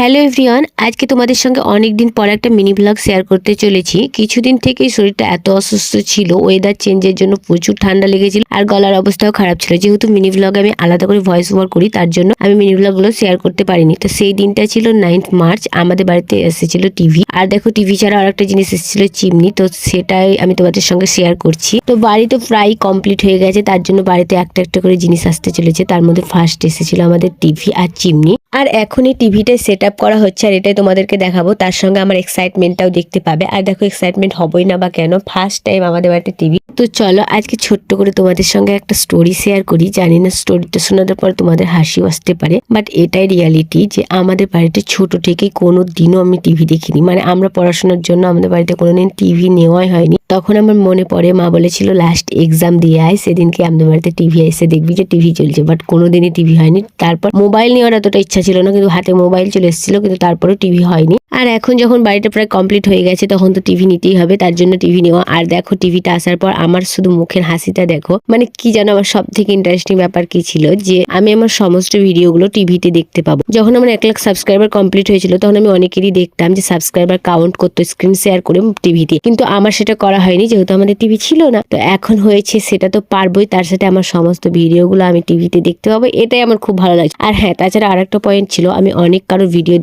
Hello everyone, আজকে তোমাদের সঙ্গে অনেকদিন পর একটা মিনি ব্লগ শেয়ার করতে চলেছি। কিছুদিন থেকেই শরীরটা এত অসুস্থ ছিল, ওয়েদার চেঞ্জের জন্য প্রচুর ঠান্ডা লেগেছিল আর গলার অবস্থাও খারাপ ছিল। যেহেতু মিনি ব্লগ আমি আলাদা করে ভয়েস ওভার করি, তার জন্য আমি মিনি ব্লগগুলো শেয়ার করতে পারিনি। তো সেই দিনটা ছিল 9th মার্চ। আমাদের বাড়িতে এসেছিল টিভি, আর দেখো টিভি ছাড়া আর একটা জিনিস এসেছিল চিমনি। তো সেটাই আমি তোমাদের সঙ্গে শেয়ার করছি। তো বাড়ি তো প্রায় কমপ্লিট হয়ে গেছে, তার জন্য বাড়িতে একটা একটা করে জিনিস আসতে চলেছে। তার মধ্যে ফার্স্ট এসেছিল আমাদের টিভি আর চিমনি, আর এখন এই টিভিটা সেট আপ করা হচ্ছে আর এটাই তোমাদেরকে দেখাবো। তার সঙ্গে আমার এক্সাইটমেন্টটাও দেখতে পাবে। আর দেখো এক্সাইটমেন্ট হবই না বা কেন, ফার্স্ট টাইম আমাদের বাড়িতে টিভি। তো চলো আজকে ছোট্ট করে তোমাদের সঙ্গে একটা স্টোরি শেয়ার করি। জানি না স্টোরিটা শোনার পর তোমাদের হাসিও আসতে পারে, বাট এটাই রিয়ালিটি যে আমাদের বাড়িতে ছোট থেকে কোনো দিনও আমি টিভি দেখিনি। মানে আমরা পড়াশোনার জন্য আমাদের বাড়িতে কোনোদিন টিভি নেওয়াই হয়নি। তখন আমার মনে পড়ে মা বলেছিল লাস্ট এক্সাম দিয়ে আয়, সেদিনকে আমাদের বাড়িতে টিভি এসে দেখবি যে টিভি চলছে, বাট কোনোদিনই টিভি হয়নি। তারপর মোবাইল নেওয়ার এতটা ইচ্ছা ছিল না, কিন্তু হাতে মোবাইল চলে এসেছিল, কিন্তু তারপরে টিভি হয়নি। আর এখন যখন বাড়িটা প্রায় কমপ্লিট হয়ে গেছে, তখন তো টিভি নিতেই হবে, তার জন্য টিভি নেওয়া। আর দেখো টিভিটা আসার পর আমার শুধু মুখের হাসিটা দেখো। মানে কি জানো, আমার সব থেকে ইন্টারেস্টিং ব্যাপার কি ছিল যে আমি আমার সমস্ত ভিডিওগুলো টিভিতে দেখতে পাবো। যখন আমার 1 লাখ সাবস্ক্রাইবার কমপ্লিট হয়েছিল, তখন আমি অনেকেরই দেখতাম যে সাবস্ক্রাইবার কাউন্ট করতো স্ক্রিন শেয়ার করে টিভিতে, কিন্তু আমার সেটা করা হয়নি যেহেতু আমাদের টিভি ছিল না। তো এখন হয়েছে, সেটা তো পারবোই, তার সাথে আমার সমস্ত ভিডিওগুলো আমি টিভিতে দেখতে পাবো। এটাই আমার খুব ভালো লাগছে। আর হ্যাঁ, তাছাড়া আরেকটা পয়েন্ট ছিল, আমি অনেক কারো ভিডিও